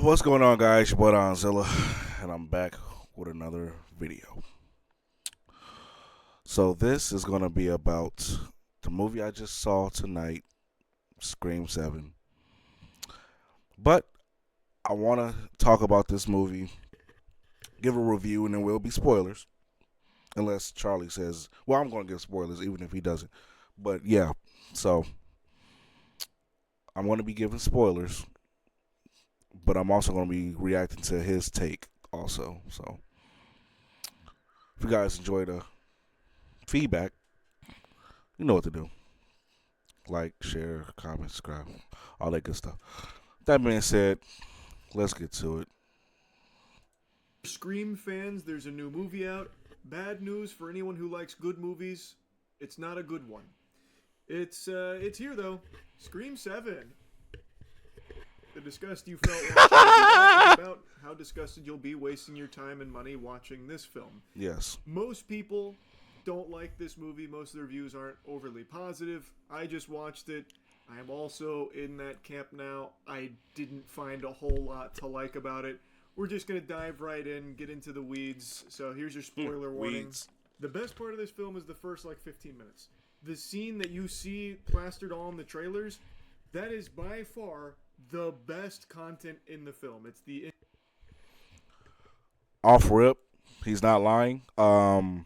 What's going on, guys? Your boy Donzilla, and I'm back with another video. So this is gonna be about the movie I just saw tonight, Scream 7. But I want to talk about this movie, give a review, and then will be spoilers. Unless Charlie says, well, I'm going to give spoilers even if he doesn't. But yeah, so I'm going to be giving spoilers, but I'm also going to be reacting to his take also. So if you guys enjoy the feedback, you know what to do. Like, share, comment, subscribe, all that good stuff. That being said, let's get to it. Scream fans, there's a new movie out. Bad news for anyone who likes good movies. It's not a good one. It's here though. Scream 7. The disgust you felt watching the movie is about how disgusted you'll be wasting your time and money watching this film. Yes. Most people don't like this movie. Most of the reviews aren't overly positive. I just watched it. I am also in that camp now. I didn't find a whole lot to like about it. We're just going to dive right in, get into the weeds. So here's your spoiler warning. Weeds. The best part of this film is the first 15 minutes. The scene that you see plastered on the trailers, that is by far the best content in the film. It's the Off rip, he's not lying. I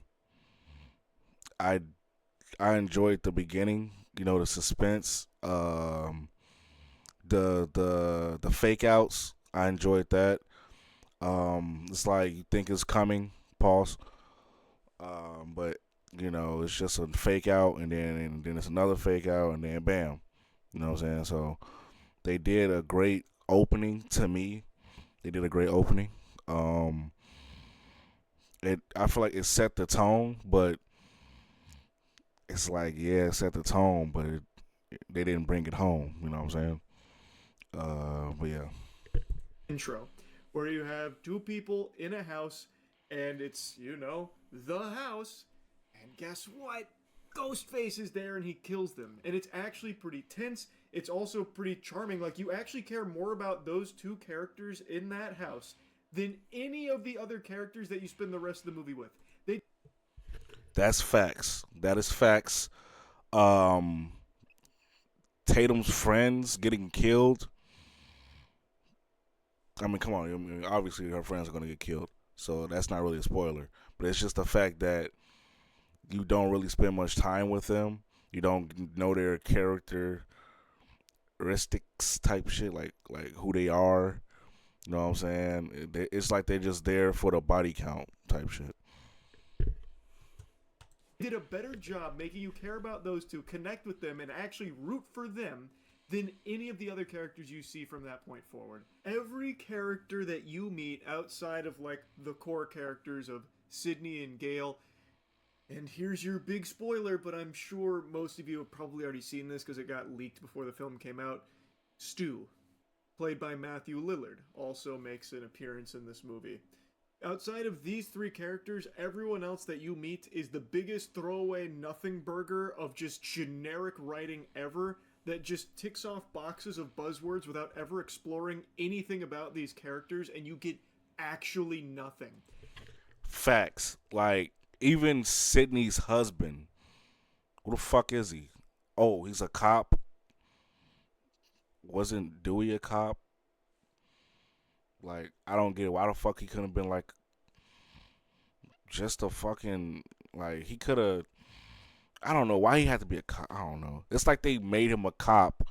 enjoyed the beginning. You know, the suspense. The fake outs. I enjoyed that. It's like you think it's coming. Pause. But you know, it's just a fake out, and then it's another fake out, and then bam. You know what I'm saying? So they did a great opening to me. They did a great opening. I feel like it set the tone, but it's like, yeah, it set the tone, but they didn't bring it home. You know what I'm saying? But yeah. intro, where you have two people in a house, and it's, the house, and guess what? Ghostface is there and he kills them. And it's actually pretty tense. It's also pretty charming. Like, you actually care more about those two characters in that house than any of the other characters that you spend the rest of the movie with. That's facts. That is facts. Um, Tatum's friends getting killed. I mean, come on. I mean, obviously, her friends are going to get killed. So that's not really a spoiler. But it's just the fact that you don't really spend much time with them. You don't know their characteristics type shit, like who they are. You know what I'm saying? It's like they're just there for the body count type shit. Did a better job making you care about those two, connect with them, and actually root for them than any of the other characters you see from that point forward. Every character that you meet outside of the core characters of Sydney and Gale, and here's your big spoiler, but I'm sure most of you have probably already seen this because it got leaked before the film came out. Stu, played by Matthew Lillard, also makes an appearance in this movie. Outside of these three characters, everyone else that you meet is the biggest throwaway nothing burger of just generic writing ever that just ticks off boxes of buzzwords without ever exploring anything about these characters, and you get actually nothing. Facts. Like, even Sydney's husband. Who the fuck is he? Oh, he's a cop. Wasn't Dewey a cop? Like, I don't get it. Why the fuck he couldn't have been like just a fucking, like, he could have. I don't know why he had to be a cop. I don't know. It's like they made him a cop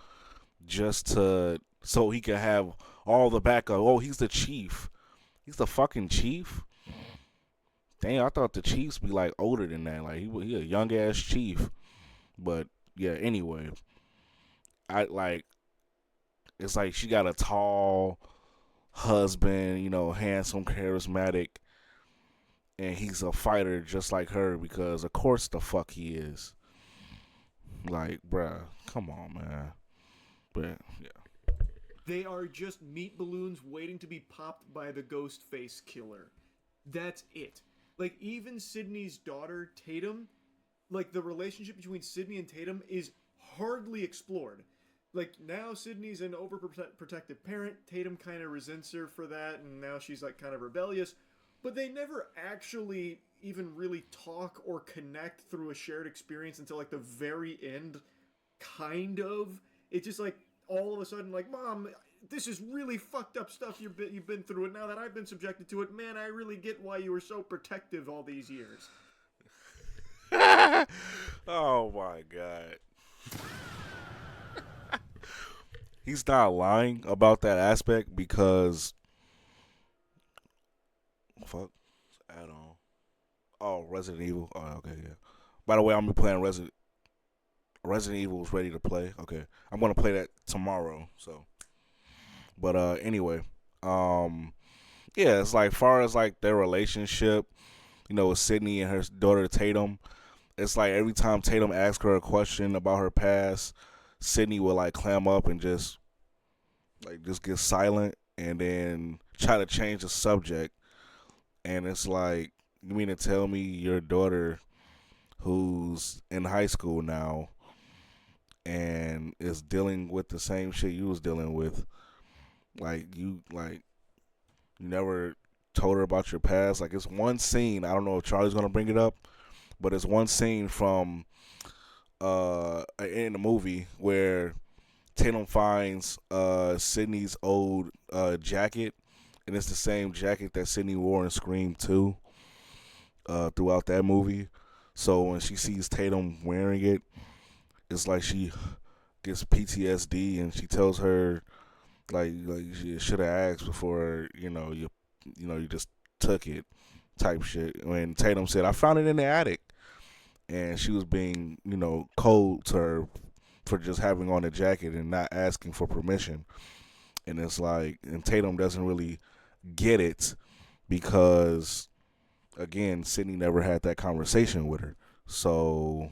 just to so he could have all the backup. Oh, he's the chief. He's the fucking chief. Dang, I thought the chiefs be like older than that. Like he a young ass chief. But yeah, anyway, I like it's like she got a tall husband, you know, handsome, charismatic, and he's a fighter just like her because of course the fuck he is. Like, bruh, come on, man. But yeah. They are just meat balloons waiting to be popped by the ghost face killer. That's it. Like, even Sydney's daughter, Tatum, like, the relationship between Sydney and Tatum is hardly explored. like now Sydney's an overprotective parent. Tatum kind of resents her for that, and now she's like kind of rebellious. But they never actually even really talk or connect through a shared experience until like the very end. Kind of. It's just like all of a sudden, like, Mom, this is really fucked up stuff you've been through, and now that I've been subjected to it, man, I really get why you were so protective all these years. Oh my god. He's not lying about that aspect because fuck add on. Oh, Resident Evil. Oh, okay, yeah. By the way, I'm playing Resident Evil is ready to play. Okay. I'm gonna play that tomorrow, so but anyway. Um yeah, it's like far as like their relationship, with Sydney and her daughter Tatum, it's like every time Tatum asks her a question about her past, Sydney will like clam up and just get silent and then try to change the subject. And it's like, you mean to tell me your daughter, who's in high school now and is dealing with the same shit you was dealing with, you never told her about your past? Like, it's one scene. I don't know if Charlie's gonna bring it up, but it's one scene from in the movie where Tatum finds Sydney's old jacket, and it's the same jacket that Sydney wore in Scream 2 throughout that movie. So when she sees Tatum wearing it, it's like she gets PTSD, and she tells her like you should have asked before you just took it type shit. When Tatum said, I found it in the attic, and she was being cold to her for just having on a jacket and not asking for permission. And it's like, and Tatum doesn't really get it because, again, Sydney never had that conversation with her. So,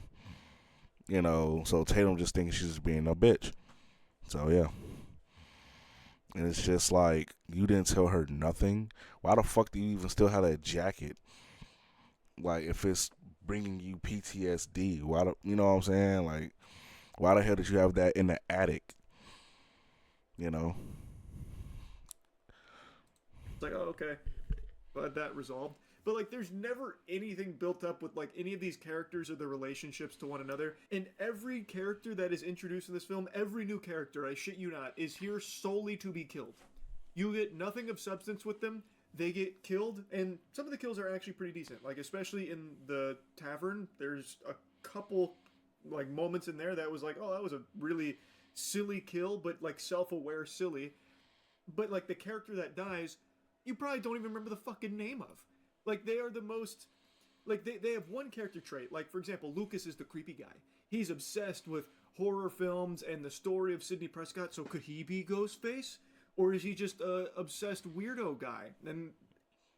so Tatum just thinks she's being a bitch. So, yeah. And it's just like, you didn't tell her nothing. Why the fuck do you even still have that jacket? Like, if it's bringing you PTSD, why do, you know what I'm saying? Like, why the hell did you have that in the attic? You know? It's like, oh, okay, glad that resolved. But like, there's never anything built up with like any of these characters or their relationships to one another. And every character that is introduced in this film, every new character, I shit you not, is here solely to be killed. You get nothing of substance with them. They get killed, and some of the kills are actually pretty decent. Like, especially in the tavern, there's a couple like moments in there that was like, oh, that was a really silly kill, but like self-aware silly. But like the character that dies, you probably don't even remember the fucking name of. Like, they are the most, like, they have one character trait. Like, for example, Lucas is the creepy guy. He's obsessed with horror films and the story of Sidney Prescott, so could he be Ghostface? Or is he just a obsessed weirdo guy? And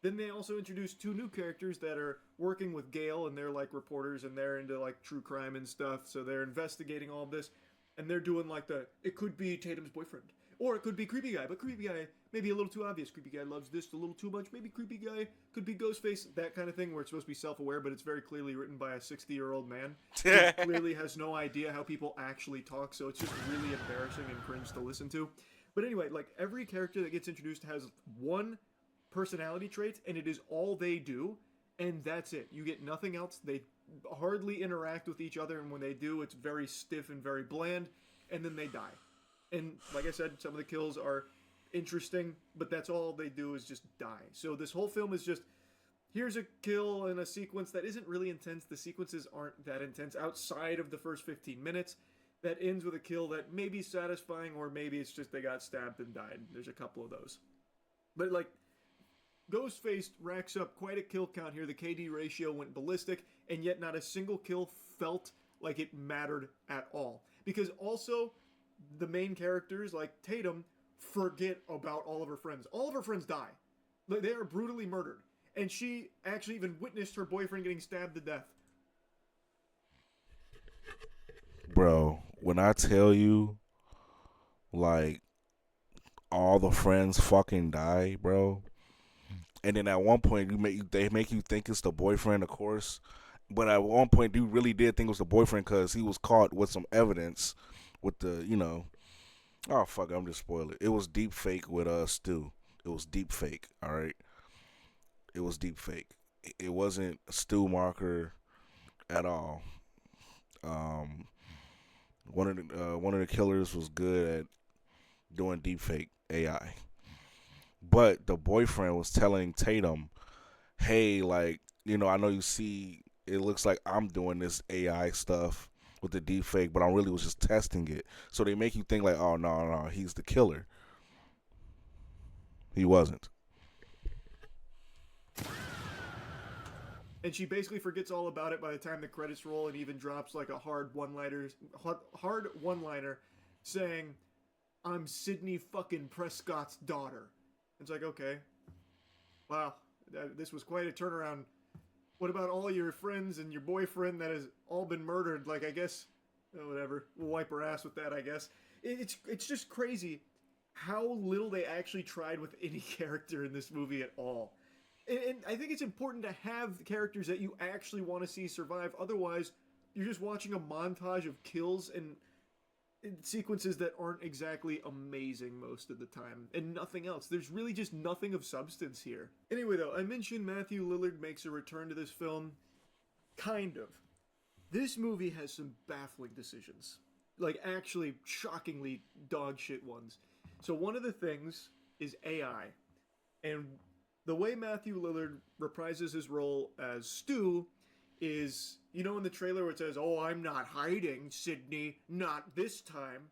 then they also introduce two new characters that are working with Gale, and they're like reporters, and they're into like true crime and stuff, so they're investigating all of this, and they're doing like it could be Tatum's boyfriend. Or it could be Creepy Guy, but Creepy Guy maybe a little too obvious. Creepy Guy loves this a little too much. Maybe Creepy Guy could be Ghostface, that kind of thing, where it's supposed to be self-aware, but it's very clearly written by a 60-year-old man who clearly has no idea how people actually talk, so it's just really embarrassing and cringe to listen to. But anyway, like, every character that gets introduced has one personality trait, and it is all they do, and that's it. You get nothing else. They hardly interact with each other, and when they do, it's very stiff and very bland, and then they die. And like I said, some of the kills are interesting, but that's all they do is just die. So this whole film is just, here's a kill in a sequence that isn't really intense. The sequences aren't that intense outside of the first 15 minutes. That ends with a kill that may be satisfying, or maybe it's just they got stabbed and died. There's a couple of those. But like, Ghostface racks up quite a kill count here. The KD ratio went ballistic, and yet not a single kill felt like it mattered at all. Because also, the main characters, like Tatum, forget about all of her friends. All of her friends die. They are brutally murdered. And she actually even witnessed her boyfriend getting stabbed to death. Bro, when I tell you, like, all the friends fucking die, bro. And then at one point, they make you think it's the boyfriend, of course. But at one point, you really did think it was the boyfriend because he was caught with some evidence with the. Oh fuck, I'm just spoiling it. It was deep fake with Stu. It was deep fake. All right, it was deep fake. It wasn't Stu Marker at all. Um, one of the killers was good at doing deep fake AI, but the boyfriend was telling Tatum, "Hey, like I know you see, it looks like I'm doing this AI stuff." With the deep fake, but I really was just testing it. So they make you think like, oh no, he's the killer. He wasn't. And she basically forgets all about it by the time the credits roll, and even drops like a hard one liner, saying, "I'm Sydney fucking Prescott's daughter." It's like, okay, wow, this was quite a turnaround. What about all your friends and your boyfriend that has all been murdered? Like, I guess, whatever. We'll wipe her ass with that, I guess. It's just crazy how little they actually tried with any character in this movie at all. And I think it's important to have characters that you actually want to see survive. Otherwise, you're just watching a montage of kills and sequences that aren't exactly amazing most of the time, and nothing else. There's really just nothing of substance here. Anyway, though, I mentioned Matthew Lillard makes a return to this film. Kind of. This movie has some baffling decisions. Like, actually, shockingly dog shit ones. So, one of the things is AI. And the way Matthew Lillard reprises his role as Stu is, in the trailer where it says, "Oh, I'm not hiding, Sydney, not this time."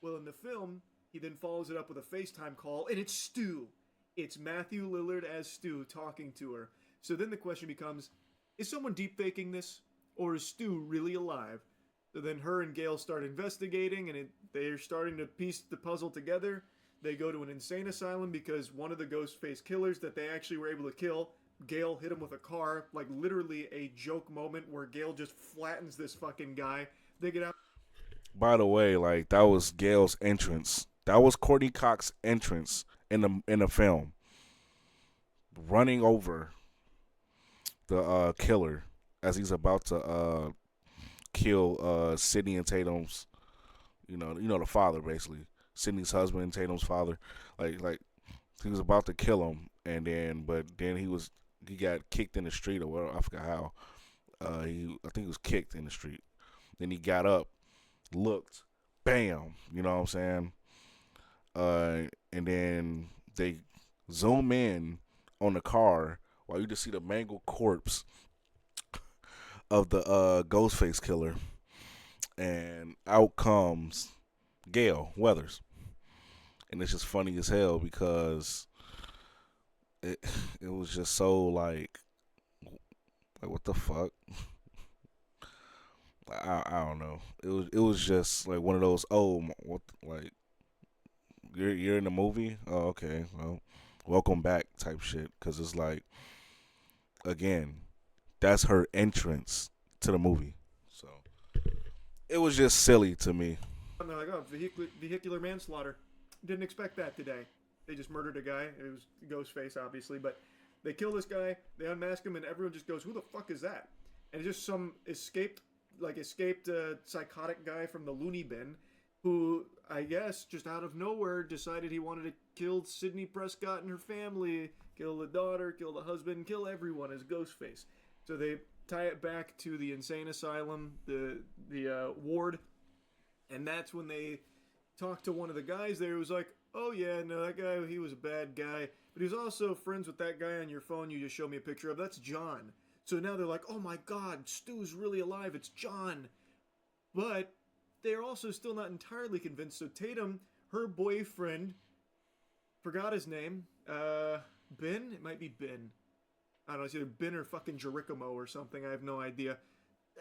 Well, in the film, he then follows it up with a FaceTime call, and it's Stu. It's Matthew Lillard as Stu talking to her. So then the question becomes, is someone deep faking this? Or is Stu really alive? So then her and Gail start investigating, and they're starting to piece the puzzle together. They go to an insane asylum because one of the Ghostface killers that they actually were able to kill, Gail hit him with a car, like literally a joke moment where Gail just flattens this fucking guy. They get out. By the way, like that was Gail's entrance. That was Courtney Cox's entrance in the film, running over the killer as he's about to kill Sydney and Tatum's, the father basically, Sydney's husband, Tatum's father. Like he was about to kill him, and then he got kicked in the street or whatever. I forgot how. I think he was kicked in the street. Then he got up, looked, bam. You know what I'm saying? And then they zoom in on the car while you just see the mangled corpse of the Ghostface killer, and out comes Gail Weathers, and it's just funny as hell because it it was just so like what the fuck. I don't know. It was just like one of those, oh, what, like you're in the movie, oh okay, well, welcome back type shit, because it's like, again, that's her entrance to the movie, so it was just silly to me. And they're like, "Oh, vehicular manslaughter. Didn't expect that today." They just murdered a guy. It was Ghostface, obviously, but they kill this guy. They unmask him, and everyone just goes, "Who the fuck is that?" And it's just some escaped psychotic guy from the loony bin, who I guess just out of nowhere decided he wanted to kill Sydney Prescott and her family, kill the daughter, kill the husband, kill everyone as Ghostface. So they tie it back to the insane asylum, the ward, and that's when they talked to one of the guys there who was like, "Oh yeah, no, that guy, he was a bad guy, but he was also friends with that guy on your phone you just showed me a picture of. That's John." So now they're like, "Oh my god, Stu's really alive, it's John." But they're also still not entirely convinced. So Tatum, her boyfriend, forgot his name, Ben? It might be Ben. I don't know, it's either Ben or fucking Jerichomo or something, I have no idea.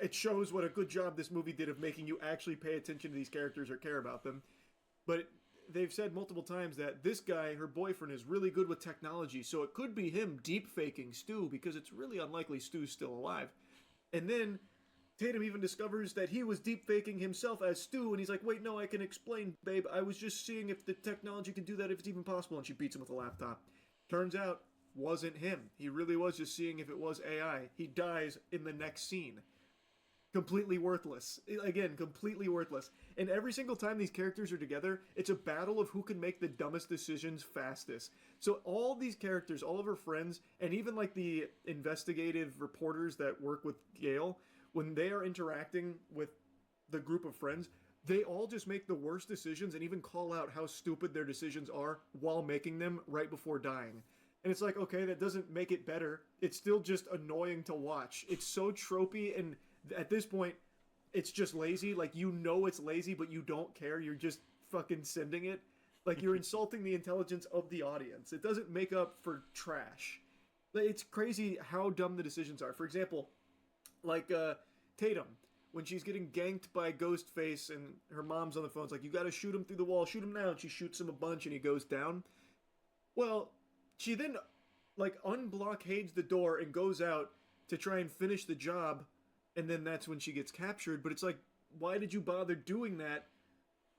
It shows what a good job this movie did of making you actually pay attention to these characters or care about them. But they've said multiple times that this guy, her boyfriend, is really good with technology, so it could be him deep faking Stu, because it's really unlikely Stu's still alive. And then Tatum even discovers that he was deep faking himself as Stu, and he's like, "Wait, no, I can explain, babe. I was just seeing if the technology can do that, if it's even possible." And she beats him with a laptop. Turns out, wasn't him. He really was just seeing if it was AI. He dies in the next scene. completely worthless. Again, completely worthless. And every single time these characters are together, it's a battle of who can make the dumbest decisions fastest. So all these characters, all of her friends, and even like the investigative reporters that work with Gale, when they are interacting with the group of friends, they all just make the worst decisions and even call out how stupid their decisions are while making them right before dying. And it's like, okay, that doesn't make it better. It's still just annoying to watch. It's so tropey, and at this point, it's just lazy. Like, you know it's lazy, but you don't care. You're just fucking sending it. Like, you're insulting the intelligence of the audience. It doesn't make up for trash. It's crazy how dumb the decisions are. For example, like Tatum, when she's getting ganked by Ghostface and her mom's on the phone, it's like, you gotta shoot him through the wall, shoot him now. And she shoots him a bunch and he goes down. Well, she then like unblockades the door and goes out to try and finish the job, and then that's when she gets captured. But it's like, why did you bother doing that?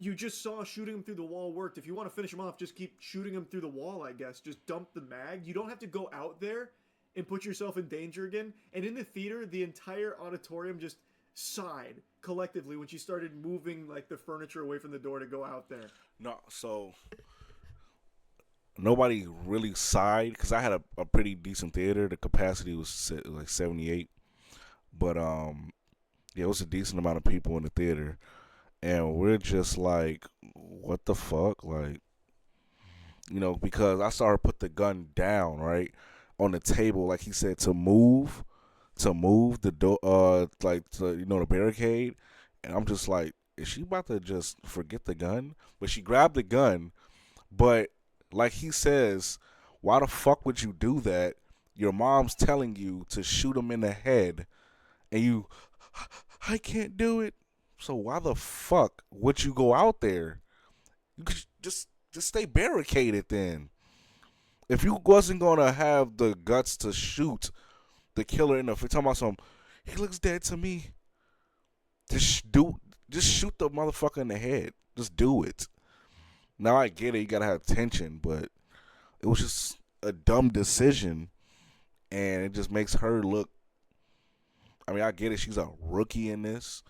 You just saw shooting him through the wall worked. If you want to finish him off, just keep shooting him through the wall, I guess. Just dump the mag. You don't have to go out there and put yourself in danger again. And in the theater, the entire auditorium just sighed collectively when she started moving like the furniture away from the door to go out there. No, so nobody really sighed because I had a pretty decent theater. The capacity was like 78, but yeah, it was a decent amount of people in the theater, and we're just like, what the fuck, like, because I saw her put the gun down right on the table, like he said, to move the door, like to, the barricade, and I'm just like, is she about to just forget the gun? But she grabbed the gun, but like he says, why the fuck would you do that? Your mom's telling you to shoot him in the head, and I can't do it. So why the fuck would you go out there? You could just stay barricaded then. If you wasn't gonna have the guts to shoot the killer in the, if you're talking about some, he looks dead to me. Just shoot the motherfucker in the head. Just do it. Now I get it, you gotta have tension, but it was just a dumb decision, and it just makes her look. I mean, I get it, she's a rookie in this.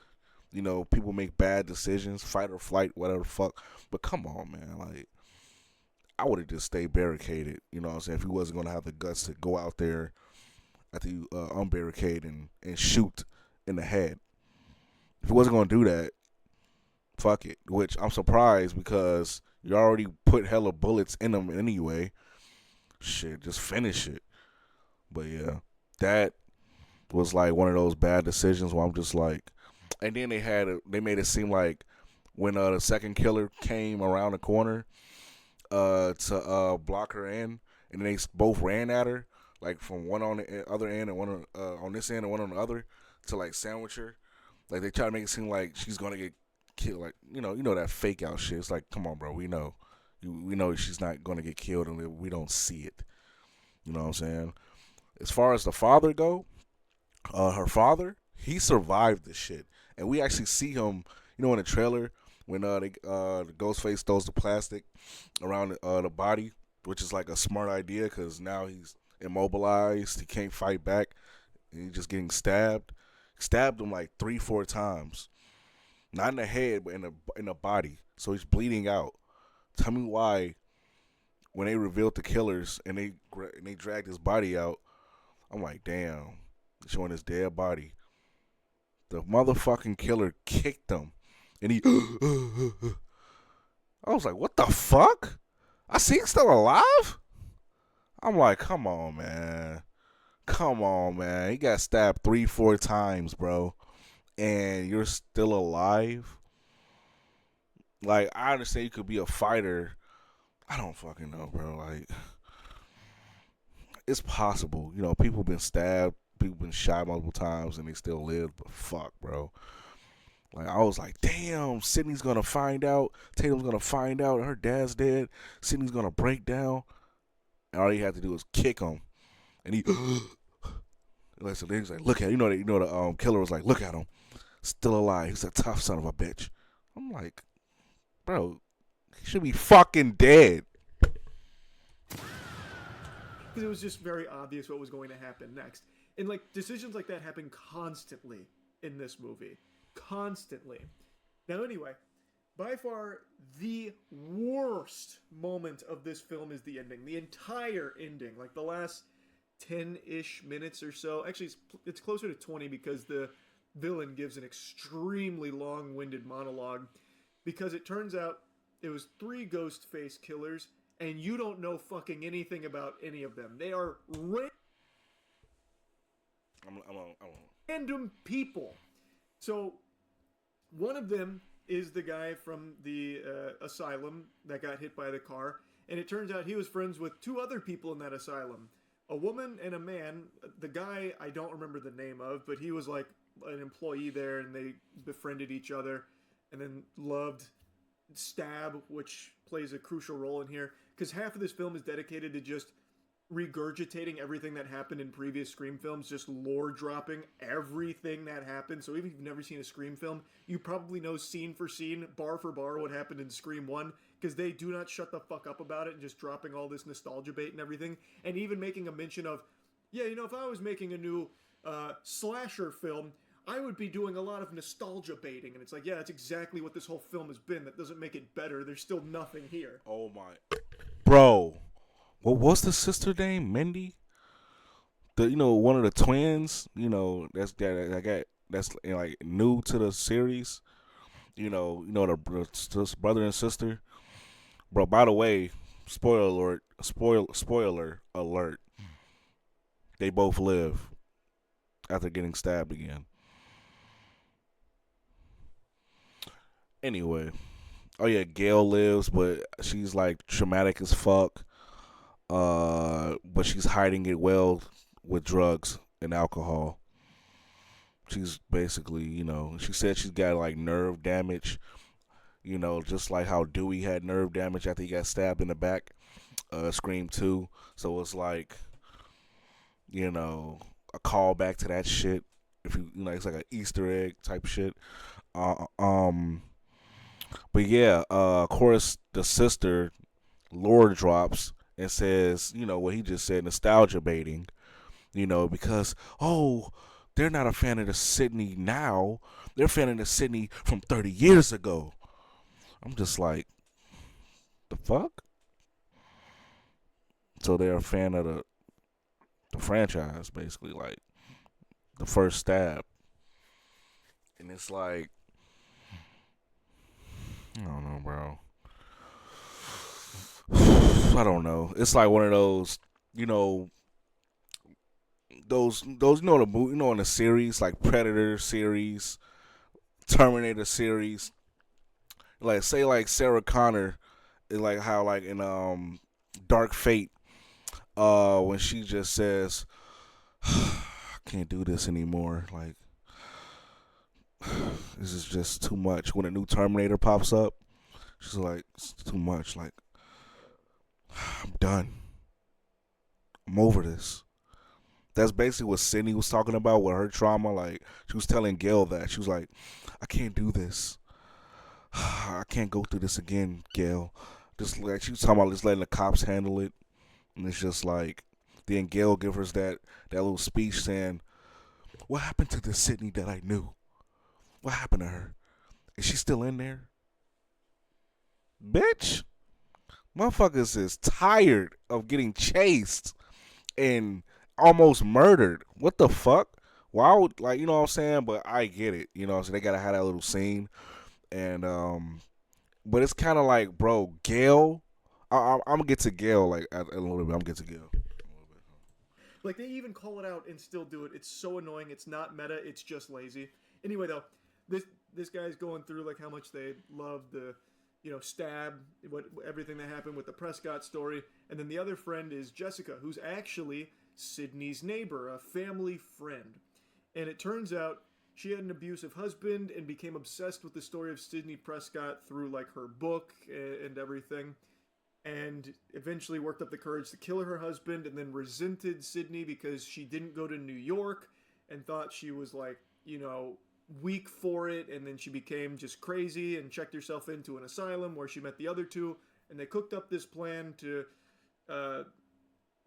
People make bad decisions, fight or flight, whatever the fuck. But come on, man, like, I would have just stayed barricaded. You know what I'm saying? If he wasn't gonna have the guts to go out there after you unbarricade and shoot in the head. If he wasn't gonna do that, fuck it. Which I'm surprised because you already put hella bullets in him anyway. Shit, just finish it. But yeah, that was like one of those bad decisions where I'm just like, and then they made it seem like when the second killer came around the corner to block her in, and they both ran at her, like from one on the other end and one on this end and one on the other, to like sandwich her. Like they try to make it seem like she's gonna get killed. Like that fake out shit. It's like, come on, bro. We know, we know she's not gonna get killed, and we don't see it. You know what I'm saying? As far as the father go, her father, he survived this shit, and we actually see him. In the trailer when the Ghostface throws the plastic around the body, which is like a smart idea because now he's immobilized. He can't fight back. And he's just getting stabbed. Stabbed him like 3-4 times, not in the head, but in the body. So he's bleeding out. Tell me why, when they revealed the killers and they dragged his body out, I'm like, damn, showing his dead body. The motherfucking killer kicked him, and he. I was like, what the fuck? I see he's still alive? I'm like, come on, man. Come on, man. He got stabbed 3-4 times, bro. And you're still alive? Like, I understand you could be a fighter. I don't fucking know, bro. Like, it's possible. People been stabbed. People been shot multiple times and they still live. But fuck, bro. Like, I was like, damn, Sydney's going to find out. Tatum's going to find out her dad's dead. Sydney's going to break down. And all he had to do was kick him. And he, like, so he's like, look at him. The killer was like, look at him. Still alive. He's a tough son of a bitch. I'm like, bro, he should be fucking dead. Because it was just very obvious what was going to happen next. And, like, decisions like that happen constantly in this movie. Constantly. Now, anyway, by far the worst moment of this film is the ending. The entire ending, like the last 10-ish minutes or so. Actually, it's closer to 20 because the villain gives an extremely long-winded monologue because it turns out it was 3 ghost face killers and you don't know fucking anything about any of them. They are random people. So one of them is the guy from the asylum that got hit by the car, and it turns out he was friends with 2 other people in that asylum, a woman and a man. The guy I don't remember the name of, but he was like an employee there, and they befriended each other, and then loved Stab, which plays a crucial role in here, because half of this film is dedicated to just regurgitating everything that happened in previous Scream films, just lore dropping everything that happened. So even if you've never seen a Scream film, you probably know scene for scene, bar for bar, what happened in Scream 1, because they do not shut the fuck up about it and just dropping all this nostalgia bait and everything, and even making a mention of, yeah, you know, if I was making a new slasher film, I would be doing a lot of nostalgia baiting. And it's like, yeah, that's exactly what this whole film has been. That doesn't make it better. There's still nothing here. Oh my, bro. What's the sister name? Mindy? One of the twins. That's like new to the series. The brother and sister. Bro, by the way, spoiler alert. They both live after getting stabbed again. Anyway, oh yeah, Gail lives, but she's like traumatic as fuck. But she's hiding it well with drugs and alcohol. She's basically, she said she's got like nerve damage, just like how Dewey had nerve damage after he got stabbed in the back, Scream 2. So it's like, a callback to that shit. If it's like an Easter egg type shit. Uh, um, but yeah, of course, the sister, lore drops and says, what he just said, nostalgia baiting, because, oh, they're not a fan of the Sydney now. They're a fan of the Sydney from 30 years ago. I'm just like, the fuck? So they're a fan of the franchise, basically, like the first stab. And it's like, I don't know, bro. I don't know. It's like one of those, those the movie, in the series like Predator series, Terminator series, like say like Sarah Connor, is like how like in Dark Fate, when she just says, I can't do this anymore. Like this is just too much. When a new Terminator pops up, she's like, it's too much. Like I'm done. I'm over this. That's basically what Sydney was talking about with her trauma. Like, she was telling Gail that. She was like, I can't do this. I can't go through this again, Gail. Just like, she was talking about just letting the cops handle it. And it's just like, then Gail gives us that little speech saying, what happened to the Sydney that I knew? What happened to her? Is she still in there? Bitch. Motherfuckers is tired of getting chased and almost murdered. What the fuck? Why would, like, you know what I'm saying? But I get it. So they gotta have that little scene. And but it's kind of like, bro, Gail. I'm gonna get to Gail like a little bit. I'm gonna get to Gail. Like, they even call it out and still do it. It's so annoying. It's not meta. It's just lazy. Anyway, though, this guy's going through like how much they love the, Stab, everything that happened with the Prescott story, and then the other friend is Jessica, who's actually Sydney's neighbor, a family friend. And it turns out she had an abusive husband and became obsessed with the story of Sidney Prescott through like her book and everything. And eventually worked up the courage to kill her husband, and then resented Sydney because she didn't go to New York and thought she was like, weak for it. And then she became just crazy and checked herself into an asylum where she met the other 2. And they cooked up this plan to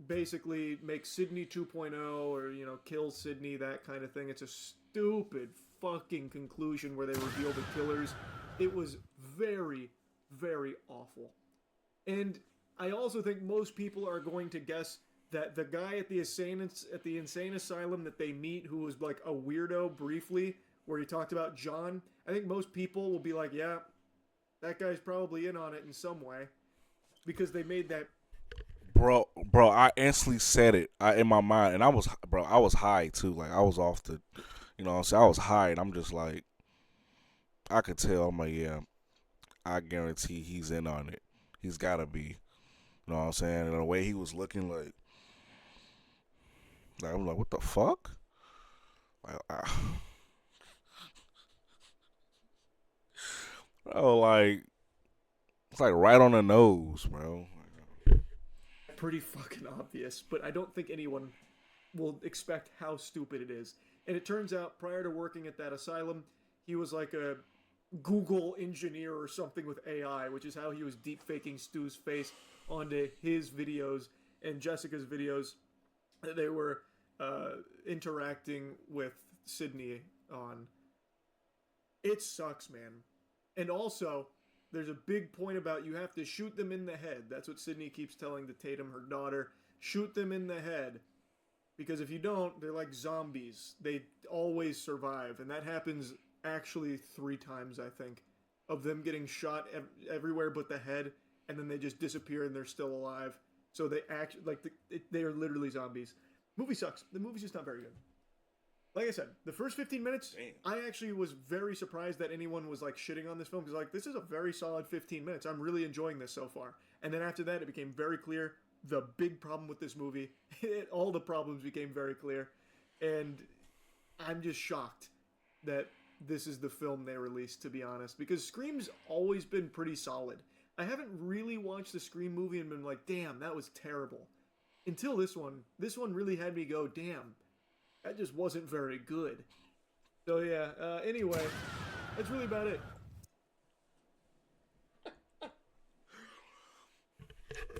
basically make Sydney 2.0 or, kill Sydney, that kind of thing. It's a stupid fucking conclusion where they reveal the killers. It was very, very awful. And I also think most people are going to guess that the guy at the insane asylum that they meet, who was like a weirdo briefly, where he talked about John, I think most people will be like, yeah, that guy's probably in on it in some way, because they made that. Bro, I instantly said it in my mind, and I was high too. Like I was off the, you know what I'm saying? I was high, and I'm just like, I could tell. I'm like, yeah, I guarantee he's in on it. He's gotta be. You know what I'm saying? And the way he was looking, like I'm like, what the fuck? Like, bro, like it's like right on the nose, bro. Pretty fucking obvious, but I don't think anyone will expect how stupid it is. And it turns out, prior to working at that asylum, he was like a Google engineer or something with AI, which is how he was deep faking Stu's face onto his videos and Jessica's videos that they were interacting with Sydney on. It sucks, man. And also, there's a big point about you have to shoot them in the head. That's what Sydney keeps telling the Tatum, her daughter. Shoot them in the head. Because if you don't, they're like zombies. They always survive. And that happens actually 3 times, I think, of them getting shot everywhere but the head, and then they just disappear and they're still alive. So they act like they are literally zombies. Movie sucks. The movie's just not very good. Like I said, the first 15 minutes, I actually was very surprised that anyone was like shitting on this film, because like, this is a very solid 15 minutes. I'm really enjoying this so far. And then after that, it became very clear the big problem with this movie. All the problems became very clear. And I'm just shocked that this is the film they released, to be honest, because Scream's always been pretty solid. I haven't really watched the Scream movie and been like, damn, that was terrible. Until this one. This one really had me go, damn, that just wasn't very good. So yeah, anyway, that's really about it.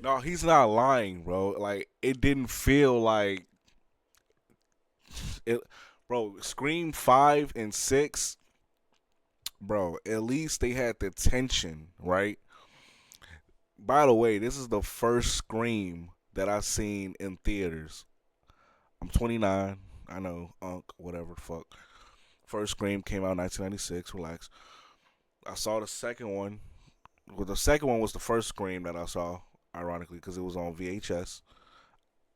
No, he's not lying, bro. Like it didn't feel like it, bro. Scream 5 and 6, bro. At least they had the tension, right? By the way, this is the first Scream that I've seen in theaters. I'm 29. I know, whatever the fuck. First Scream came out in 1996. Relax. I saw the second one. Well, the second one was the first Scream that I saw, ironically, because it was on VHS.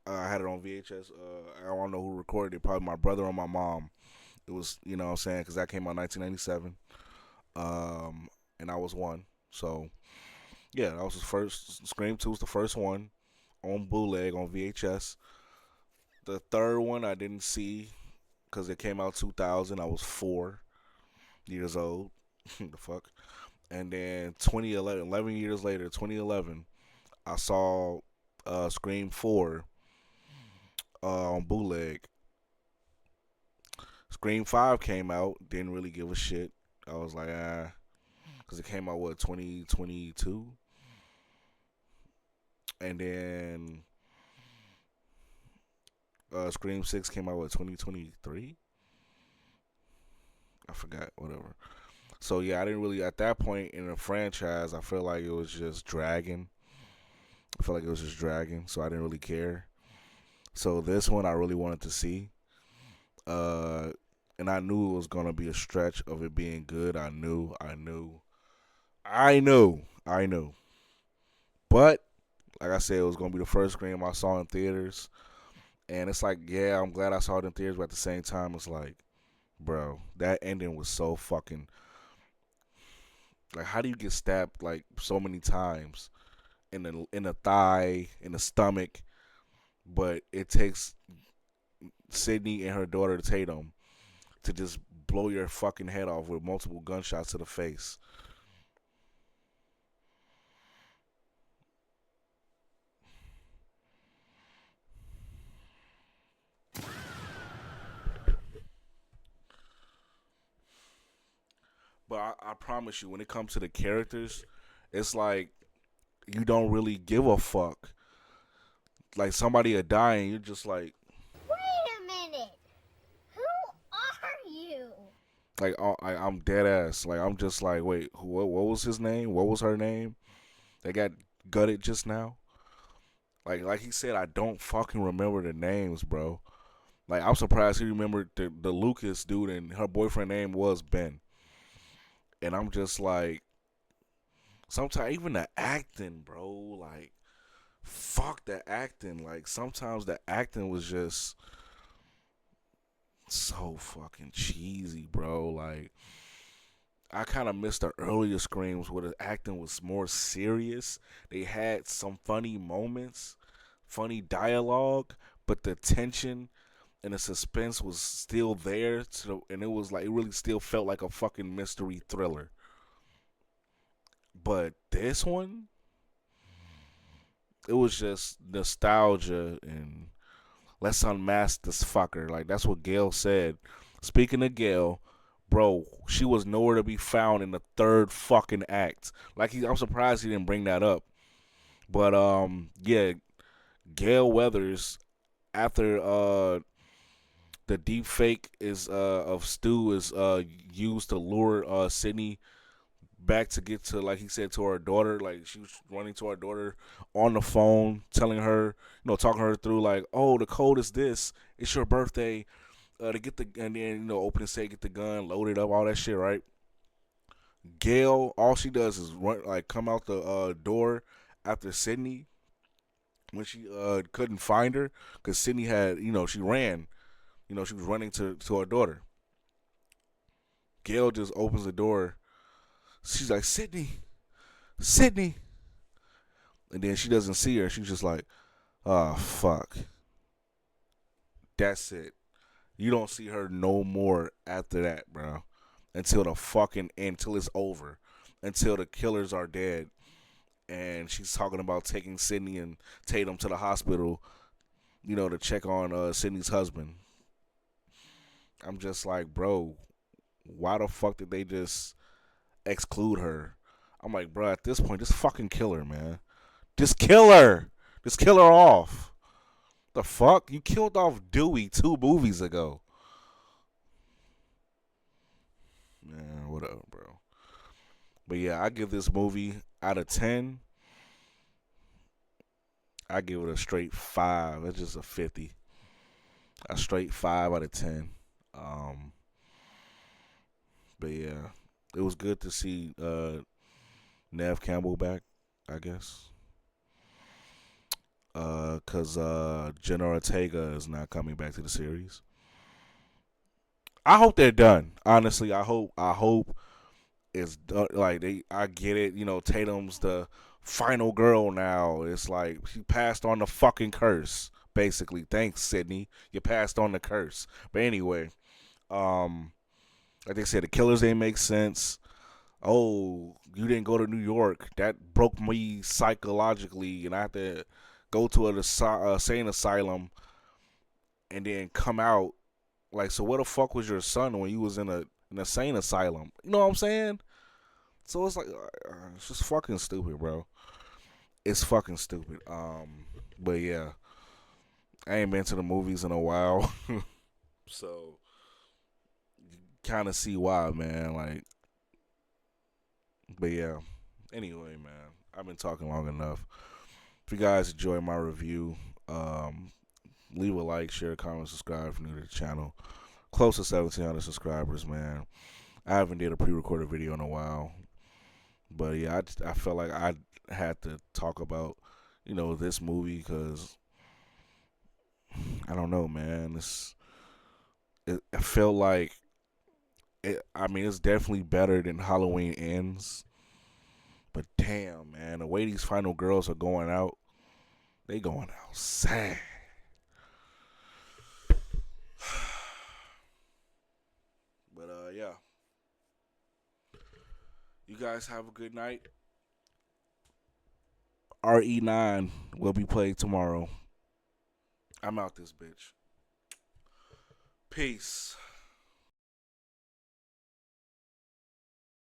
I had it on VHS. I don't know who recorded it. Probably my brother or my mom. It was, you know what I'm saying, because that came out in 1997. And I was 1. So, yeah, that was the first. Scream 2 was the first one on bootleg on VHS. The third one I didn't see because it came out 2000. I was 4 years old. The fuck. And then 2011, 11 years later, 2011, I saw Scream 4 on bootleg. Scream 5 came out, didn't really give a shit. I was like, because it came out, 2022? And then Scream 6 came out, 2023? I forgot, whatever. So, yeah, I didn't really, at that point in the franchise, I felt like it was just dragging. So I didn't really care. So this one I really wanted to see. And I knew it was going to be a stretch of it being good. I knew. But, like I said, it was going to be the first Scream I saw in theaters. And it's like, yeah, I'm glad I saw it in theaters, but at the same time, it's like, bro, that ending was so fucking... Like, how do you get stabbed, like, so many times in the thigh, in the stomach, but it takes Sydney and her daughter Tatum to just blow your fucking head off with multiple gunshots to the face? But I promise you, when it comes to the characters, it's like you don't really give a fuck. Like somebody are dying, you're just like, Wait a minute. Who are you? Like, I'm dead ass. Like, I'm just like, wait, what was his name? What was her name? They got gutted just now. Like he said, I don't fucking remember the names, bro. Like, I'm surprised he remembered the Lucas dude and her boyfriend name was Ben. And I'm just like, sometimes even the acting, bro, like, fuck the acting. Like, sometimes the acting was just so fucking cheesy, bro. Like, I kind of missed the earlier Screams where the acting was more serious. They had some funny moments, funny dialogue, but the tension and the suspense was still there. And it was like, it really still felt like a fucking mystery thriller. But this one, it was just nostalgia and let's unmask this fucker. Like, that's what Gail said. Speaking of Gail, bro, she was nowhere to be found in the third fucking act. Like, I'm surprised he didn't bring that up. But yeah, Gail Weathers, after the deep fake is of Stu is used to lure Sydney back to get to, like he said, to her daughter. Like, she was running to her daughter on the phone, telling her, talking her through, like, oh, the code is this. It's your birthday. To get the, and then, open and say, get the gun, load it up, all that shit, right? Gail, all she does is run, like, come out the door after Sydney when she couldn't find her because Sydney had, she ran, she was running to her daughter. Gail just opens the door. She's like, Sydney, Sydney, and then she doesn't see her. She's just like, oh fuck, that's it. You don't see her no more after that, bro. Until the fucking end, until it's over, until the killers are dead, and she's talking about taking Sydney and Tatum to the hospital, to check on Sydney's husband. I'm just like, bro, why the fuck did they just exclude her? I'm like, bro, at this point, just fucking kill her, man. Just kill her. Just kill her off. The fuck? You killed off Dewey 2 movies ago. Man, whatever, bro. But yeah, I give this movie out of 10. I give it a straight 5. It's just a 50. A straight 5 out of 10. Um, but yeah, it was good to see Nev Campbell back, I guess. Cause Jenna Ortega is not coming back to the series. I hope they're done. Honestly, I hope it's done. Like, I get it. Tatum's the final girl now. It's like she passed on the fucking curse. Basically, thanks, Sydney. You passed on the curse. But anyway, um, like they said, the killers didn't make sense. Oh, you didn't go to New York. That broke me psychologically, and I had to go to a sane asylum and then come out. Like, so where the fuck was your son when you was in an insane asylum? You know what I'm saying? So it's like, it's just fucking stupid, bro. It's fucking stupid. But yeah, I ain't been to the movies in a while, so you kind of see why, man. Like, but yeah. Anyway, man, I've been talking long enough. If you guys enjoy my review, leave a like, share, comment, subscribe if you're new to the channel. Close to 1,700 subscribers, man. I haven't did a pre-recorded video in a while, but yeah, I felt like I had to talk about this movie because I don't know, man. It felt like it. I mean, it's definitely better than Halloween Ends, but damn, man, the way these final girls are going out, they going out sad. But yeah. You guys have a good night. RE9 will be played tomorrow. I'm out this bitch. Peace.